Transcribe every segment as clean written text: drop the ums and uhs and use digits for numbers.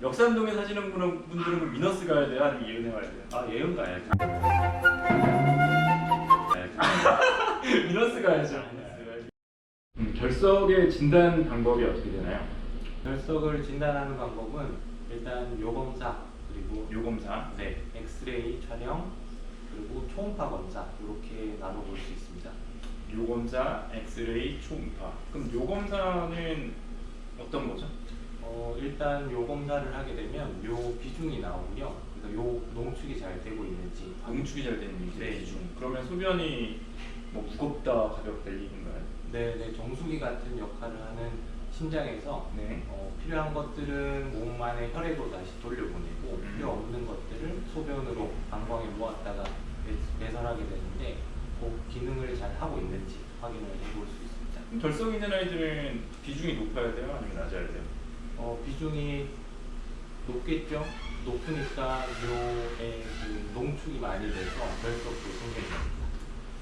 역삼동에 사시는 분들은 그 미너스 가야 돼요? 아니면 예은에 가야 돼요? 아, 예은 가야죠. 미너스 가야죠. 결석의 진단 방법이 어떻게 되나요? 결석을 진단하는 방법은 일단 요검사 그리고 요검사. 네, 엑스레이 촬영 그리고 초음파 검사 이렇게 나눠볼 수 있습니다. 요검사, 엑스레이, 초음파. 그럼 요검사는 어떤 거죠? 일단 요검사를 하게 되면 요 비중이 나오고요. 그러니까 요 농축이 잘 되고 있는지 농축이 잘 되는 게 네. 비중. 그러면 소변이 뭐 무겁다, 가볍다 이건가요? 네, 정수기 같은 역할을 하는 심장에서 네. 필요한 것들은 몸 안에 혈액으로 다시 돌려보내고 필요 없는 것들을 소변으로 방광에 모았다가 배설하게 되는데 그 기능을 잘 하고 있는지 확인을 해볼 수 있습니다. 그럼 결석 있는 아이들은 비중이 높아야 돼요? 아니면 낮아야 돼요? 비중이 높겠죠. 높으니까 묘에 그 농축이 많이 돼서 결석도 생기는 겁니다.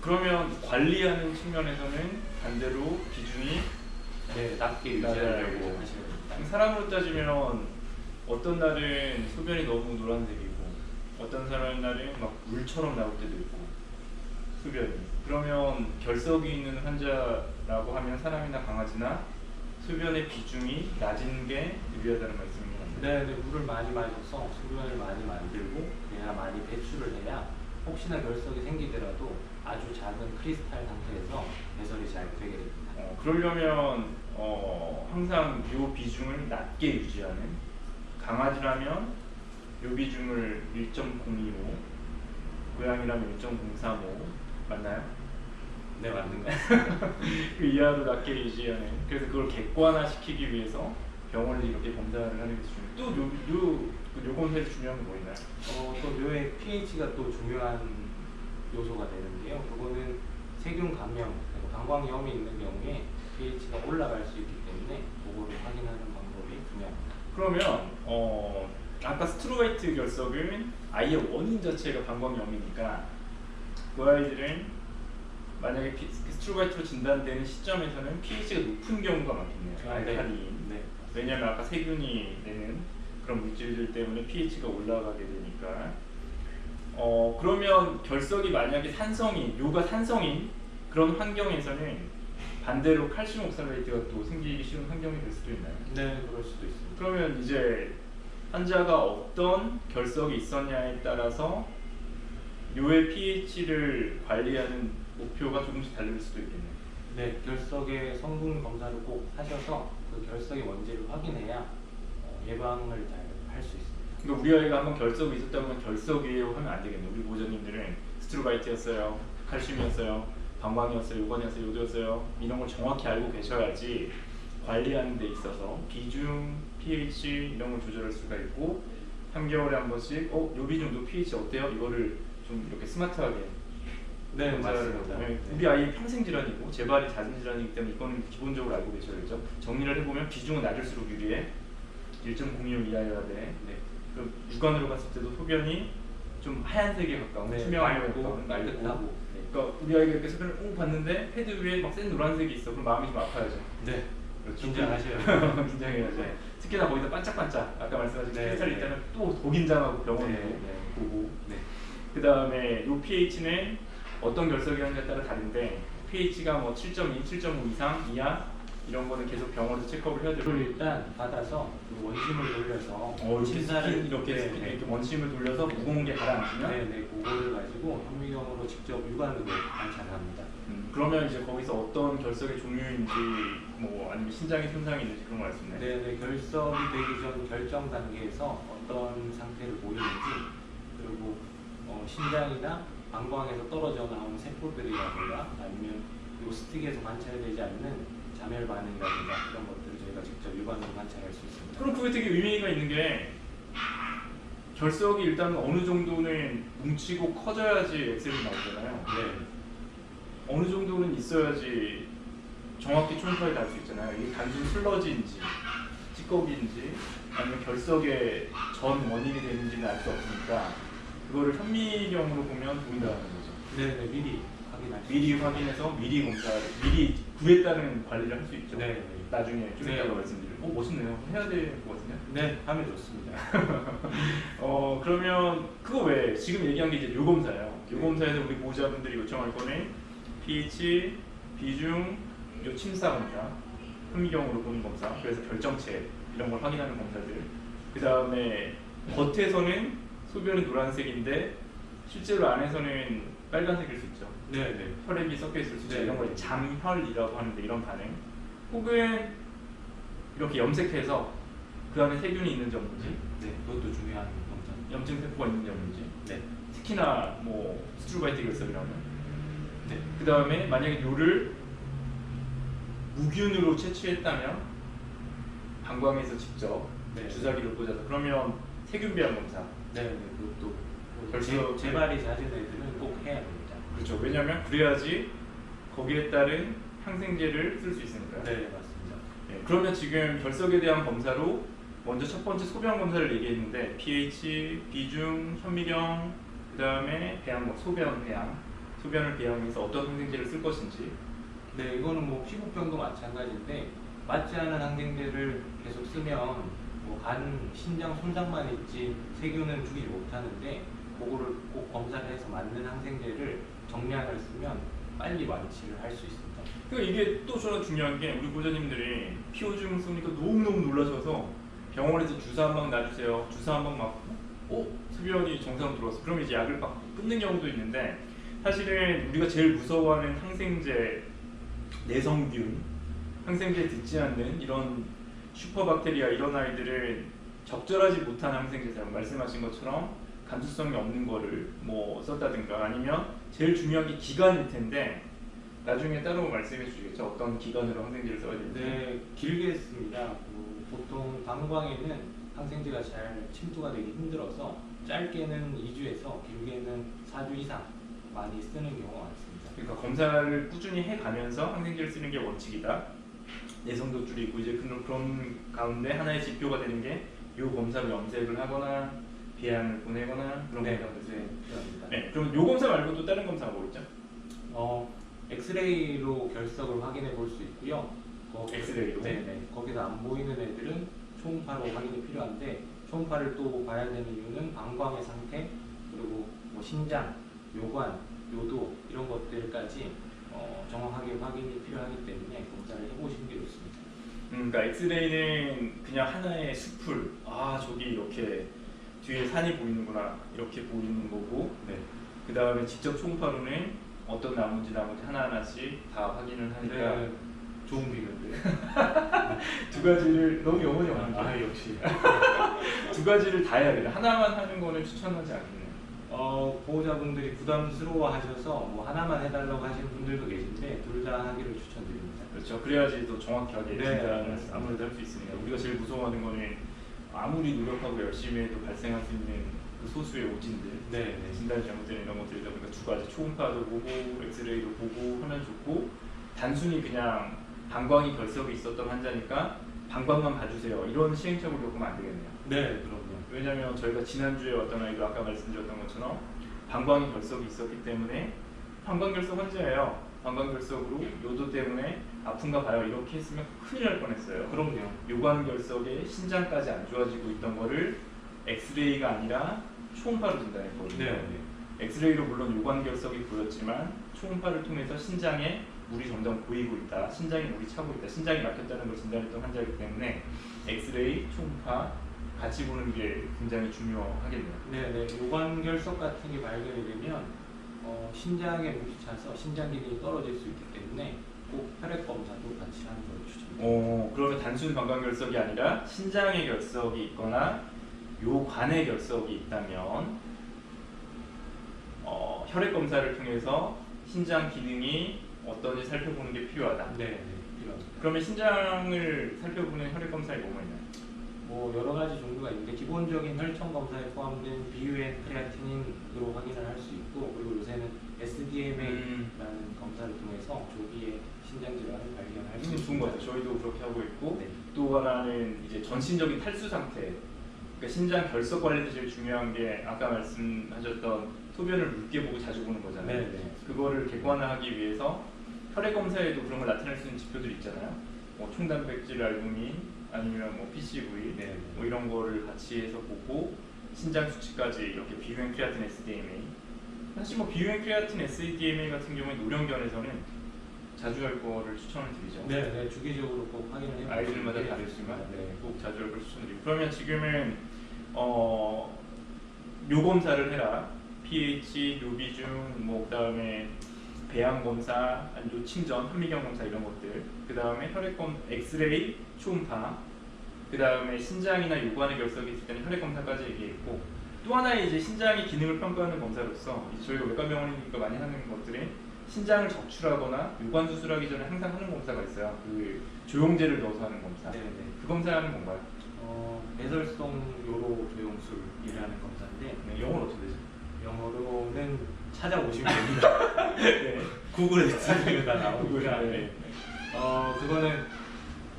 그러면 관리하는 측면에서는 반대로 비중이 네, 낮게 낮아야 유지하려고 되죠. 하시면 됩니다. 사람으로 따지면 어떤 날은 소변이 너무 노란색이고 어떤 사람 날은 막 물처럼 나올 때도 있고 소변이. 그러면 결석이 있는 환자라고 하면 사람이나 강아지나 소변의 비중이 낮은 게 유리하다는 말씀인 것 같나요? 네, 물을 많이 마셔서 소변을 많이 만들고 그래야 많이 배출을 해야 혹시나 결석이 생기더라도 아주 작은 크리스탈 상태에서 배설이 잘 되게 됩니다. 그러려면 항상 요 비중을 낮게 유지하는, 강아지라면 요 비중을 1.025, 고양이라면 1.035 맞나요? 네, 맞는 것 같습니다. 그 이하로 낮게 유지하는. 그래서 그걸 객관화시키기 위해서 병원을 이렇게 검사를 하는 게 중요해요. 또 요검사에서 중요한 건 뭐 있나요? 또 묘의 pH가 또 중요한 요소가 되는데요. 그거는 세균 감염, 그리고 방광염이 있는 경우에 pH가 올라갈 수 있기 때문에 그거를 확인하는 방법이 중요합니다. 그러면 아까 스트로바이트 결석은 아이의 원인 자체가 방광염이니까 그 아이들은 만약에 스트로바이트로 진단되는 시점에서는 pH가 높은 경우가 많겠네요. 알칼리인. 네. 왜냐하면 아까 세균이 내는 그런 물질들 때문에 pH가 올라가게 되니까. 그러면 결석이 만약에 요가 산성인 그런 환경에서는 반대로 칼슘 옥살레이트가 또 생기기 쉬운 환경이 될 수도 있나요? 네, 그럴 수도 있습니다. 그러면 이제 환자가 어떤 결석이 있었냐에 따라서 요의 pH를 관리하는 목표가 조금씩 다를 수도 있겠네요. 네, 결석의 성분 검사를 꼭 하셔서 그 결석의 원인을 확인해야 예방을 잘 할 수 있습니다. 그러니까 우리 아이가 한번 결석이 있었다고 하면 결석이에요 하면 안 되겠네요. 우리 보호자님들은 스트로바이트였어요, 칼슘이었어요, 방광이었어요, 요관이었어요, 요도였어요 이런 걸 정확히 알고 계셔야지 관리하는 데 있어서 비중, pH 이런 걸 조절할 수가 있고 3개월에 한 번씩 요 비중도 pH 어때요? 이거를 좀 이렇게 스마트하게 네, 검사를 맞습니다. 하고. 네. 우리 아이의 평생 질환이고 재발이 잦은 질환이기 때문에 이거는 기본적으로 알고 계셔야죠. 정리를 해보면 비중은 낮을수록 유리해. 1.06 이하여야 돼. 네. 그 육안으로 봤을 때도 소변이 좀 하얀색에 가까운, 네, 투명하게 맑고, 가까운, 깨끗하고. 네. 그러니까 우리 아이가 이렇게 소변을 봤는데 패드 위에 막 센 노란색이 있어. 그럼 마음이 좀 아파야죠. 네. 그렇죠. 긴장하셔야죠. 긴장해야죠. 네. 특히나 거기다 반짝반짝 아까 말씀하신 네, 크리스탈이 네. 있다면 또 더 긴장하고 병원으로 네, 보고. 네. 그 다음에 요 pH는 어떤 결석이었냐에 따라 다른데 pH가 뭐 7.2, 7.5 이상, 이하 이런 거는 계속 병원에서 체크업을 해야 되고. 이걸 일단 받아서 그 원심을 돌려서 이렇게 네, 원심을 돌려서 무거운 게 가라앉으면 네, 그거를 가지고 현미경으로 직접 육안으로 관찰합니다. 그러면 이제 거기서 어떤 결석의 종류인지 뭐 아니면 신장의 손상이 있는지 그런 걸 알 수 있나요? 네, 결석이 되기 전 결정 단계에서 어떤 상태를 보이는지 그리고 신장이나 방광에서 떨어져 나온 세포들이라든가 아니면 요 스틱에서 관찰되지 않는 자멸 반응이라든가 이런 것들을 저희가 직접 육안으로 관찰할 수 있습니다. 그럼 그게 되게 의미가 있는 게 결석이 일단 어느 정도는 뭉치고 커져야지 엑셀이 나오잖아요. 네. 어느 정도는 있어야지 정확히 초음파에 달 수 있잖아요. 이게 단순 슬러지인지 찌꺼기인지 아니면 결석의 전 원인이 되는지는 알 수 없으니까 그거를 현미경으로 보면 보인다는 거죠. 네, 미리 확인할 수 미리 확인해서 미리 검사를 미리 그에 따른 관리를 할 수 있죠. 네. 나중에 좀 네. 이따가 말씀드리고. 멋있네요. 해야 될 것 같은데. 네, 하면 좋습니다. 그러면 그거 외에 지금 얘기한 게 이제 요검사예요. 요검사에서 우리 보호자분들이 요청할 거는 pH, 비중, 요 침사 검사, 현미경으로 보는 검사, 그래서 결정체 이런 걸 확인하는 검사들. 그 다음에 겉에서는 소변은 노란색인데 실제로 안에서는 빨간색일 수 있죠. 네, 네. 혈액이 섞여 있을 수 있죠. 네. 이런 걸 잠혈이라고 하는데 이런 반응. 혹은 이렇게 염색해서 그 안에 세균이 있는지 없는지, 네, 그것도 중요한 검사. 염증 세포가 있는지 없는지. 네. 특히나 뭐 스트루바이트 결석이라면. 네. 그 다음에 만약에 요를 무균으로 채취했다면 방광에서 직접 네. 주사기를 꽂아서 그러면 세균 배양 검사. 네, 네, 그것도 결석- 재발이 잦은 애들은 꼭 해야 됩니다. 그렇죠. 왜냐하면 그래야지 거기에 따른 항생제를 쓸 수 있으니까요. 네, 맞습니다. 네, 그러면 지금 결석에 대한 검사로 먼저 첫 번째 소변 검사를 얘기했는데 pH, 비중, 현미경, 그 다음에 배양, 소변 배양, 소변을 배양해서 어떤 항생제를 쓸 것인지. 네, 이거는 뭐 피부병도 마찬가지인데 맞지 않은 항생제를 계속 쓰면 뭐 간, 신장 손상만 있지 세균은 죽이지 못하는데 그거를 꼭 검사를 해서 맞는 항생제를 정량을 쓰면 빨리 완치를 할 수 있습니다. 그러니까 이게 또 저는 중요한 게 우리 보호자님들이 피오증 쏘니까 너무너무 놀라셔서 병원에서 주사 한 방 놔주세요. 주사 한 방 맞고 소변이 정상으로 들어왔어. 그럼 이제 약을 막 끊는 경우도 있는데 사실은 우리가 제일 무서워하는 항생제, 내성균, 항생제 듣지 않는 이런 슈퍼박테리아 이런 아이들을 적절하지 못한 항생제 사용, 말씀하신 것처럼 감수성이 없는 거를 뭐 썼다든가 아니면 제일 중요한 게 기간일 텐데 나중에 따로 말씀해 주시겠죠? 어떤 기간으로 항생제를 써야 되는지. 네, 길게 씁니다. 보통 방광에는 항생제가 잘 침투가 되기 힘들어서 짧게는 2주에서 길게는 4주 이상 많이 쓰는 경우가 많습니다. 그러니까 검사를 꾸준히 해가면서 항생제를 쓰는 게 원칙이다. 내성도 줄이고 이제 그런 가운데 하나의 지표가 되는 게 이 검사로 염색을 하거나 비양을 보내거나 그런 네, 검사가 되죠. 필요합니다. 네, 그럼 요 검사 말고 또 다른 검사가 뭐 있죠? 엑스레이로 결석을 확인해 볼 수 있고요. 엑스레이로? 네. 거기서 안 보이는 애들은 초음파로 확인이 필요한데 초음파를 또 봐야 되는 이유는 방광의 상태 그리고 뭐 신장, 요관, 요도 이런 것들까지 정확하게 확인이 필요하기 때문에 검사를 해보시는 게 좋습니다. 그러니까 엑스레이는 그냥 하나의 숲을 저기 이렇게 뒤에 산이 보이는구나 이렇게 보이는 거고 네. 그 다음에 직접 초음파로는 어떤 나무인지 하나하나씩 다 확인을 하니까 네. 좋은 비교인데. 두 가지를 너무 영혼이 없는데 역시. 두 가지를 다 해야 돼요. 하나만 하는 거는 추천하지 않겠네요. 보호자분들이 부담스러워하셔서 뭐 하나만 해달라고 하시는 분들도 계신데 둘 다 하기를 추천드립니다. 그렇죠. 그래야지 더 정확하게 네. 진단을 아무래도 할 수 있으니까. 우리가 제일 무서워하는 거는 아무리 노력하고 열심히 해도 발생할 수 있는 그 소수의 오진들, 네. 진단이 잘못된 이런 것들이다 보니까 두 가지 초음파도 보고 엑스레이도 보고 하면 좋고 단순히 그냥 방광이 결석이 있었던 환자니까 방광만 봐주세요 이런 시행착오를 겪으면 안 되겠네요. 네, 그럼요. 왜냐하면 저희가 지난주에 어떤 아이가 아까 말씀드렸던 것처럼 방광이 결석이 있었기 때문에 방광결석 환자예요. 방광결석으로 요도 때문에 아픈가 봐요 이렇게 했으면 큰일 날 뻔했어요. 그럼요. 요관결석에 신장까지 안 좋아지고 있던 거를 엑스레이가 아니라 초음파로 진단했거든요. 네. 엑스레이로 물론 요관결석이 보였지만 초음파를 통해서 신장에 물이 점점 고이고 있다, 신장에 물이 차고 있다, 신장이 막혔다는 걸 진단했던 환자이기 때문에 엑스레이, 초음파 같이 보는 게 굉장히 중요하겠네요. 네. 요관결석 같은 게 발견이 되면 신장에 물이 차서 신장 기능이 떨어질 수 있기 때문에 꼭 혈액 검사도 같이 하는 걸 추천드립니다. 그러면 단순 방광결석이 아니라 신장에 결석이 있거나 요관에 결석이 있다면 혈액 검사를 통해서 신장 기능이 어떤지 살펴보는 게 필요하다. 네, 필요합니다. 그러면 신장을 살펴보는 혈액 검사에 뭐가 있나요? 뭐 여러 가지 종류가 있는데 기본적인 혈청 검사에 포함된 비유엔 크레아티닌으로 확인을 할 수 있고 그리고 요새는 SDMA라는 검사를 통해서 조기에 신장 질환을 발견할 수 있습니다. 좋은 것 같아요. 저희도 그렇게 하고 있고 네. 또 하나는 이제 전신적인 탈수 상태. 그러니까 신장 결석 관리도 제일 중요한 게 아까 말씀하셨던 소변을 묽게 보고 자주 보는 거잖아요. 네. 그거를 객관화하기 위해서 혈액 검사에도 그런 걸 나타낼 수 있는 지표들이 있잖아요. 뭐 총단백질 알부민 아니면 뭐 PCV 네. 뭐 이런 거를 같이 해서 보고 신장 수치까지 이렇게 비유행 크레아틴 SDMA. 사실 뭐 비유행 크레아틴 SDMA 같은 경우에 노령견에서는 자주 할 거를 추천을 드리죠. 네, 네, 주기적으로 꼭 확인을 해보시는 아이들마다 게 다르지만 네. 꼭 자주 할 걸 추천드리고. 그러면 지금은 요 검사를 해라. pH, 요비중, 뭐 그다음에 배양 검사, 아니 요침전, 현미경 검사 이런 것들. 그다음에 혈액 검, 엑스레이, 초음파. 그다음에 신장이나 요관의 결석이 있을 때는 혈액 검사까지 얘기했고, 또 하나의 이제 신장의 기능을 평가하는 검사로서 이제 저희가 외과병원이니까 많이 하는 것들이 신장을 적출하거나 요관 수술하기 전에 항상 하는 검사가 있어요. 그 조영제를 넣어서 하는 검사. 네, 네. 그 검사하는 건가요? 배설성 요로 조영술이라는 검사인데 네, 영어로 어떻게 되죠? 영어로는 찾아보시면 됩니다. 네. 구글에 치면 다 나오니까. 구글에, 네. 네. 그거는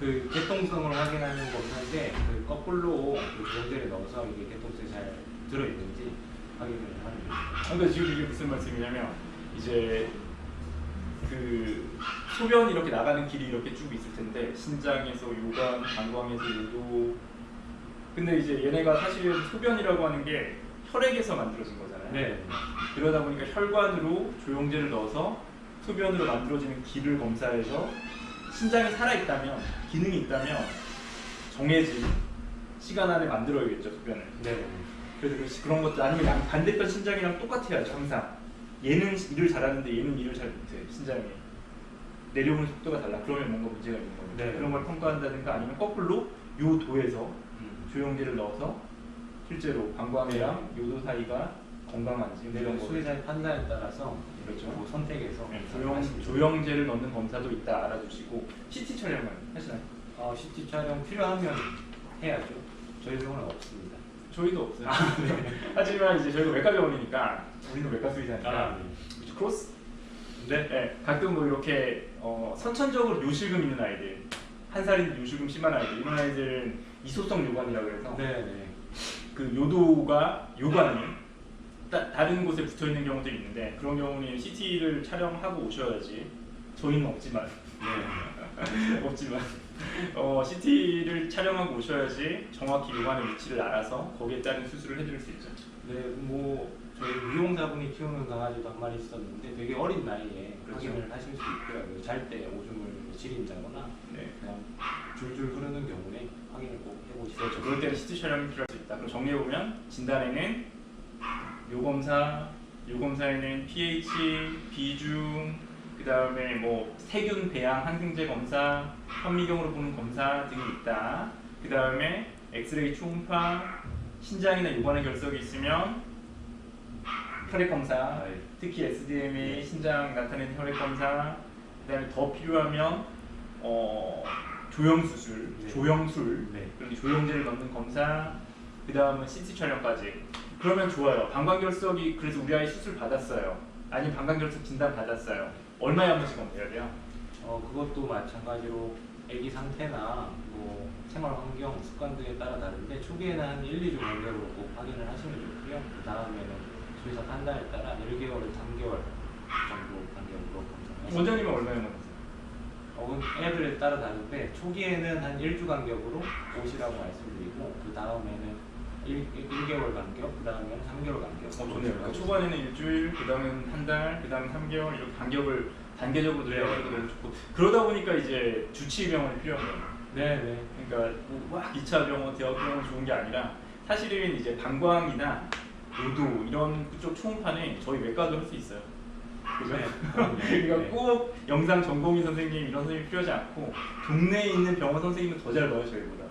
그 개통성을 확인하는 검사인데 그 거꾸로 그 조영제를 넣어서 이게 개통성이 잘 들어있는지 확인을 하는 거죠. 그러니까 지금 이게 무슨 말씀이냐면 이제 그 소변이 이렇게 나가는 길이 이렇게 쭉 있을 텐데 신장에서 요관, 방광에서 요도. 근데 이제 얘네가 사실은 소변이라고 하는 게 혈액에서 만들어진 거잖아요. 네. 그러다 보니까 혈관으로 조영제를 넣어서 소변으로 만들어지는 길을 검사해서 신장이 살아있다면, 기능이 있다면 정해진 시간 안에 만들어야겠죠, 소변을. 네. 그래서 그런 것들, 아니면 반대편 신장이랑 똑같아야죠, 항상. 얘는 일을 잘하는데 얘는 일을 잘 못해, 신장이. 내려오는 속도가 달라. 그러면 뭔가 문제가 있는 거예요. 네. 그런 걸 평가한다든가 아니면 거꾸로 요 도에서 조영제를 넣어서 실제로 방광이랑 요도 사이가 건강한지 이런 거. 수의사의 판단에 따라서 그렇죠. 뭐 선택해서 네, 하시면 조영제를 넣는 검사도 있다 알아두시고. CT 촬영은 하시나요? CT 촬영 필요하면 해야죠. 저희 병원은 없습니다. 저희도 없어요. 하지만 이제 저희가 외과병원이니까 우리는 외과 수의사니까 그렇죠. 크로스. 네. 가끔 뭐 이렇게 선천적으로 요실금 있는 아이들, 한 살인데 요실금 심한 아이들, 이런 아이들은 이소성 요관이라고 해서 네네. 그 요도가 요관이 다른 곳에 붙어 있는 경우들이 있는데 그런 경우는 CT를 촬영하고 오셔야지. 저희는 없지만 없지만 CT를 촬영하고 오셔야지 정확히 요관의 위치를 알아서 거기에 따른 수술을 해드릴 수 있죠. 네, 뭐 저희 미용사분이 키우는 강아지도 한 마리 있었는데 되게 어린 나이에 그렇죠. 확인을 하실 수 있고요. 잘 때 오줌을 지린다거나 네. 그냥 줄줄 흐르는 경우에 확인을 꼭 해보시죠. 그렇죠. 그럴 때는 CT 촬영이 필요할 수 있다. 그럼 정리해 보면 진단에는 요 검사에는 pH, 비중, 그 다음에 뭐 세균 배양 항생제 검사, 현미경으로 보는 검사 등이 있다. 그 다음에 엑스레이 초음파, 신장이나 요관의 결석이 있으면 혈액 검사, 특히 SDMA 신장 나타내는 혈액 검사, 그 다음에 더 필요하면 조영수술, 네. 조영술, 네. 그리고 조영제를 넣는 검사, 그 다음은 CT 촬영까지. 그러면 좋아요. 방광결석이 그래서 우리 아이 수술 받았어요. 아니면 방광결석 진단 받았어요. 얼마에 한 번씩 검사해야 돼요? 그것도 마찬가지로 아기 상태나 뭐 생활 환경, 습관 등에 따라 다른데 초기에는 한 1, 2주 간격으로 꼭 확인을 하시면 좋고요. 그 다음에는 수의사 판단에 따라 1개월에서 3개월 정도 간격으로 검사하시면 원장님은 얼마에 한 번 하세요? 애들에 따라 다른데 초기에는 한 1주 간격으로 오시라고 말씀드리고 그 다음에는 1개월 간격, 그 다음에는 3개월 간격. 좋네요. 그러니까 초반에는 일주일, 그 다음은 한 달, 그 다음은 3개월 이렇게 간격을 단계적으로 늘려가는 게 너무 좋고 그러다 보니까 이제 주치의병원이 필요한 거예요. 네네. 그러니까 막 2차 병원, 대학병원 좋은 게 아니라 사실은 이제 방광이나 요도 이런 그쪽 초음파는 저희 외과도 할 수 있어요. 그죠? 네, 그러니까 네. 꼭 영상 전공의 선생님 이런 선생님이 필요하지 않고 동네에 있는 병원 선생님은 더 잘 봐요 저희보다.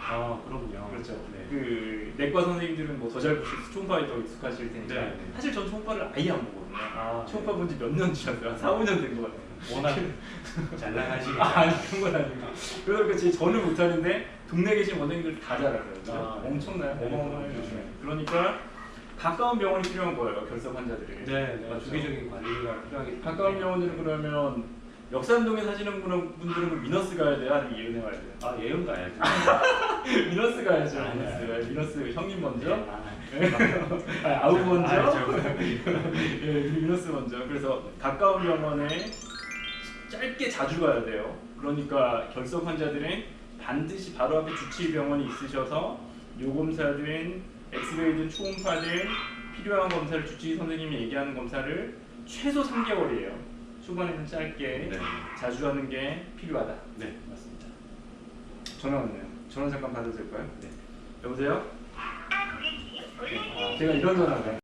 그럼요. 그렇죠. 네. 그 내과 선생님들은 뭐 더 잘 보실 수 초음파에 더 익숙하실 테니까. 네, 네. 사실 전 초음파를 아예 안 보거든요. 네. 초음파 본 지 몇 년 지났어요. 4, 5년 된 것 같아요. 워낙 잘 나가시니까. 아니 그런 건 아니고. 그래서 저는 못하는데 동네에 계신 원장님들 다 잘하세요. 네. 엄청나요. 네. 어마어마해요. 네. 그러니까 가까운 병원이 필요한 거예요. 결석 환자들이. 네, 맞죠? 주기적인 관리가 필요하기 때문에. 가까운 병원들은 그러면 역삼동에 사시는 분들은 미너스 가야 돼요? 아니면 예은에 가야 돼요? 예은 가야죠. 미너스 가야죠. 아, 네. 미너스 형님 먼저. 네. 아우 먼저. 저 예, 미너스 먼저. 그래서 가까운 병원에 짧게 자주 가야 돼요. 그러니까 결석 환자들은 반드시 바로 앞에 주치의병원이 있으셔서 요검사든 엑스레이든 초음파든 필요한 검사를 주치의 선생님이 얘기하는 검사를 최소 3개월이에요. 초반에는 짧게 네. 자주 하는 게 필요하다. 네. 맞습니다. 전화 왔네요. 전화 잠깐 받아도 될까요? 네. 여보세요? 고객님, 제가 이런 전화가